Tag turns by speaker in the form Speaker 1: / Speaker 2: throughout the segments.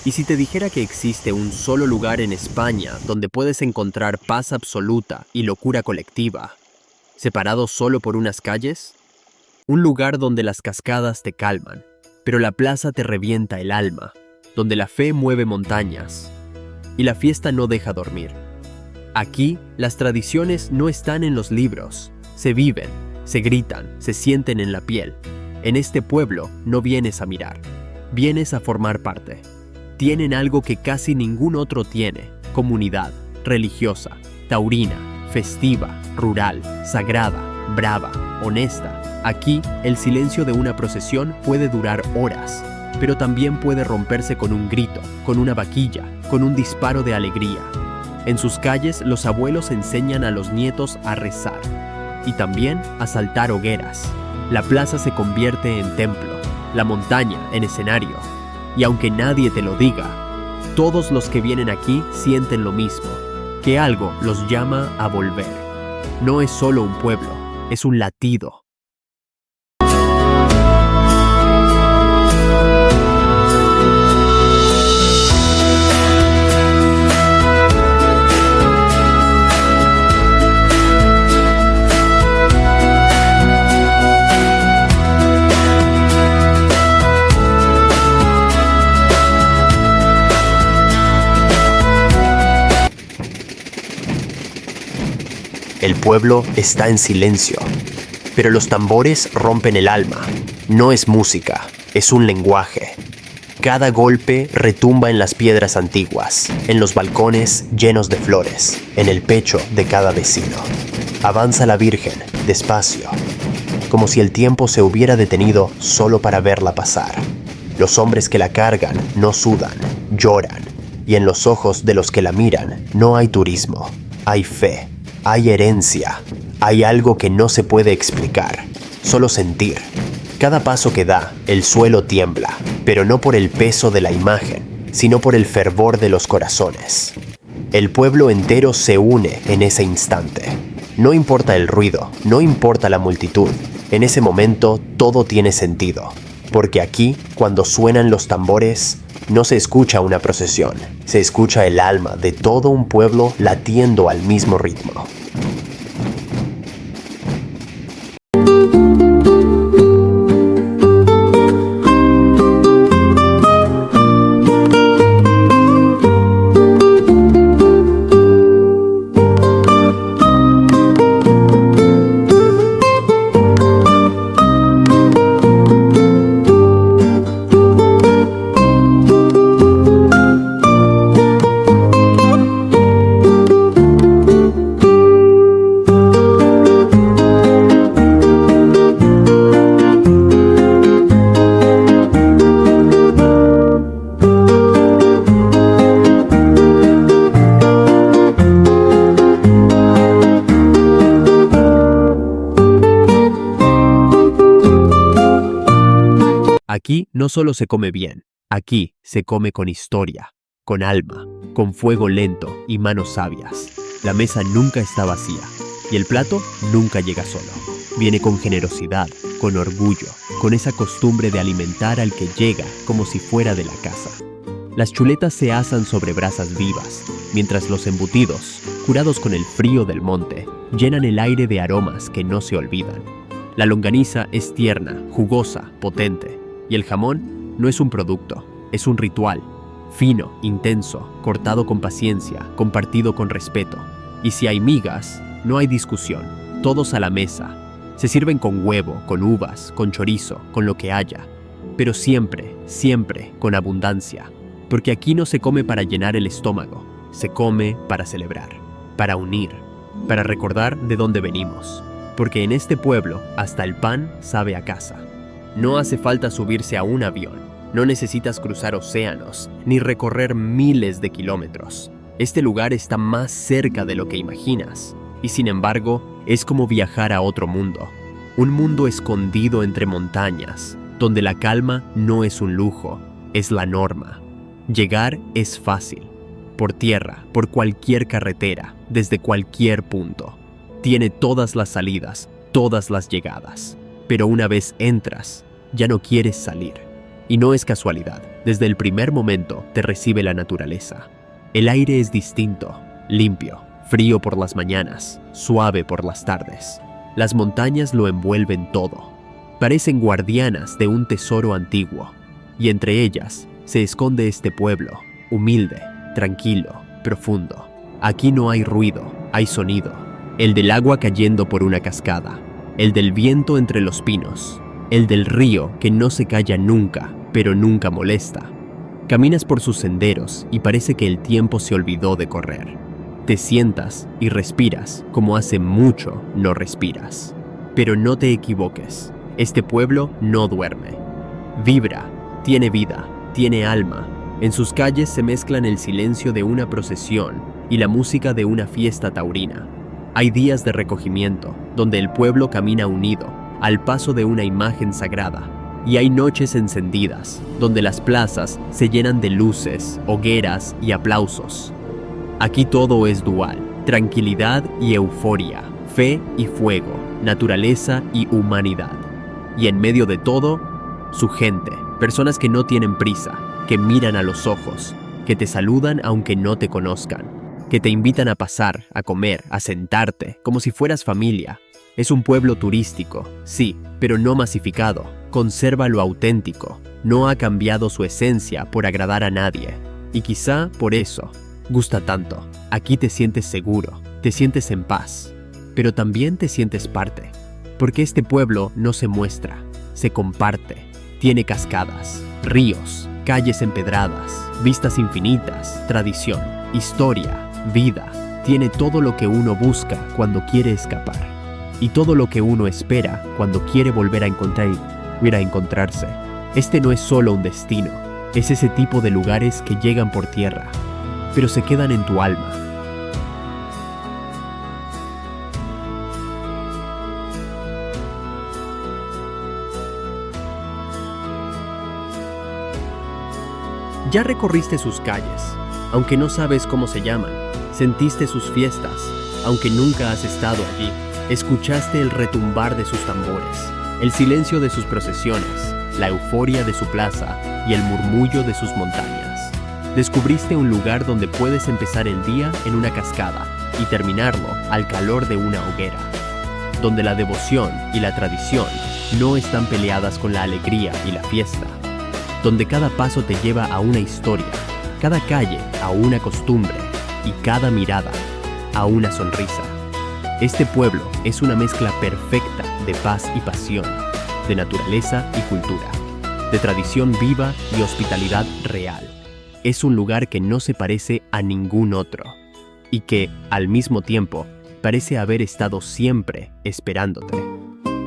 Speaker 1: ¿Y si te dijera que existe un solo lugar en España donde puedes encontrar paz absoluta y locura colectiva, separados solo por unas calles? Un lugar donde las cascadas te calman, pero la plaza te revienta el alma, donde la fe mueve montañas y la fiesta no deja dormir. Aquí, las tradiciones no están en los libros, se viven, se gritan, se sienten en la piel. En este pueblo no vienes a mirar, vienes a formar parte. Tienen algo que casi ningún otro tiene: comunidad, religiosa, taurina, festiva, rural, sagrada, brava, honesta. Aquí, el silencio de una procesión puede durar horas, pero también puede romperse con un grito, con una vaquilla, con un disparo de alegría. En sus calles, los abuelos enseñan a los nietos a rezar y también a saltar hogueras. La plaza se convierte en templo, la montaña en escenario. Y aunque nadie te lo diga, todos los que vienen aquí sienten lo mismo, que algo los llama a volver. No es solo un pueblo, es un latido.
Speaker 2: El pueblo está en silencio, pero los tambores rompen el alma. No es música, es un lenguaje. Cada golpe retumba en las piedras antiguas, en los balcones llenos de flores, en el pecho de cada vecino. Avanza la Virgen, despacio, como si el tiempo se hubiera detenido solo para verla pasar. Los hombres que la cargan no sudan, lloran, y en los ojos de los que la miran no hay turismo, hay fe. Hay herencia, hay algo que no se puede explicar, solo sentir. Cada paso que da, el suelo tiembla, pero no por el peso de la imagen, sino por el fervor de los corazones. El pueblo entero se une en ese instante. No importa el ruido, no importa la multitud, en ese momento todo tiene sentido. Porque aquí, cuando suenan los tambores, no se escucha una procesión, se escucha el alma de todo un pueblo latiendo al mismo ritmo.
Speaker 1: Aquí no solo se come bien, aquí se come con historia, con alma, con fuego lento y manos sabias. La mesa nunca está vacía y el plato nunca llega solo. Viene con generosidad, con orgullo, con esa costumbre de alimentar al que llega como si fuera de la casa. Las chuletas se asan sobre brasas vivas, mientras los embutidos, curados con el frío del monte, llenan el aire de aromas que no se olvidan. La longaniza es tierna, jugosa, potente. Y el jamón no es un producto, es un ritual, fino, intenso, cortado con paciencia, compartido con respeto. Y si hay migas, no hay discusión, todos a la mesa. Se sirven con huevo, con uvas, con chorizo, con lo que haya. Pero siempre, siempre con abundancia. Porque aquí no se come para llenar el estómago, se come para celebrar, para unir, para recordar de dónde venimos. Porque en este pueblo hasta el pan sabe a casa. No hace falta subirse a un avión, no necesitas cruzar océanos, ni recorrer miles de kilómetros. Este lugar está más cerca de lo que imaginas, y sin embargo, es como viajar a otro mundo. Un mundo escondido entre montañas, donde la calma no es un lujo, es la norma. Llegar es fácil, por tierra, por cualquier carretera, desde cualquier punto. Tiene todas las salidas, todas las llegadas. Pero una vez entras, ya no quieres salir. Y no es casualidad, Desde el primer momento te recibe la naturaleza. El aire es distinto, limpio, frío por las mañanas, suave por las tardes. Las montañas lo envuelven todo. Parecen guardianas de un tesoro antiguo, y entre ellas se esconde este pueblo, humilde, tranquilo, profundo. Aquí no hay ruido, hay sonido. El del agua cayendo por una cascada, el del viento entre los pinos, el del río que no se calla nunca, pero nunca molesta. Caminas por sus senderos y parece que el tiempo se olvidó de correr. Te sientas y respiras como hace mucho no respiras. Pero no te equivoques, este pueblo no duerme. Vibra, tiene vida, tiene alma. En sus calles se mezclan el silencio de una procesión y la música de una fiesta taurina. Hay días de recogimiento, donde el pueblo camina unido, al paso de una imagen sagrada. Y hay noches encendidas, donde las plazas se llenan de luces, hogueras y aplausos. Aquí todo es dual, tranquilidad y euforia, fe y fuego, naturaleza y humanidad. Y en medio de todo, su gente, personas que no tienen prisa, que miran a los ojos, que te saludan aunque no te conozcan, que te invitan a pasar, a comer, a sentarte, como si fueras familia. Es un pueblo turístico, sí, pero no masificado. Conserva lo auténtico, no ha cambiado su esencia por agradar a nadie. Y quizá por eso gusta tanto. Aquí te sientes seguro, te sientes en paz, pero también te sientes parte. Porque este pueblo no se muestra, se comparte. Tiene cascadas, ríos, calles empedradas, vistas infinitas, tradición, historia, vida. Tiene todo lo que uno busca cuando quiere escapar. Y todo lo que uno espera cuando quiere volver a encontrarse. Este no es solo un destino, es ese tipo de lugares que llegan por tierra, pero se quedan en tu alma. Ya recorriste sus calles, aunque no sabes cómo se llaman. Sentiste sus fiestas, aunque nunca has estado allí. Escuchaste el retumbar de sus tambores, el silencio de sus procesiones, la euforia de su plaza y el murmullo de sus montañas. Descubriste un lugar donde puedes empezar el día en una cascada y terminarlo al calor de una hoguera, donde la devoción y la tradición no están peleadas con la alegría y la fiesta, donde cada paso te lleva a una historia, cada calle a una costumbre y cada mirada a una sonrisa. Este pueblo es una mezcla perfecta de paz y pasión, de naturaleza y cultura, de tradición viva y hospitalidad real. Es un lugar que no se parece a ningún otro y que, al mismo tiempo, parece haber estado siempre esperándote.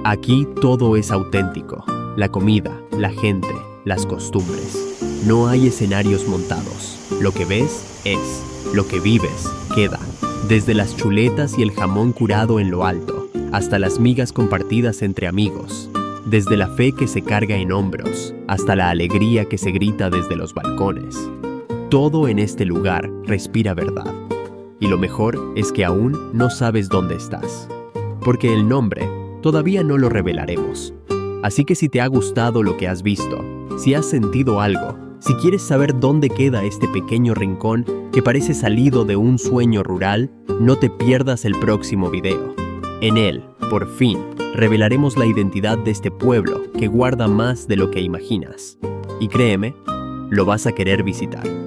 Speaker 1: Aquí todo es auténtico, la comida, la gente, las costumbres. No hay escenarios montados. Lo que ves es, lo que vives queda. Desde las chuletas y el jamón curado en lo alto, hasta las migas compartidas entre amigos. Desde la fe que se carga en hombros, hasta la alegría que se grita desde los balcones. Todo en este lugar respira verdad. Y lo mejor es que aún no sabes dónde estás. Porque el nombre todavía no lo revelaremos. Así que si te ha gustado lo que has visto, si has sentido algo, si quieres saber dónde queda este pequeño rincón que parece salido de un sueño rural, no te pierdas el próximo video. En él, por fin, revelaremos la identidad de este pueblo que guarda más de lo que imaginas. Y créeme, lo vas a querer visitar.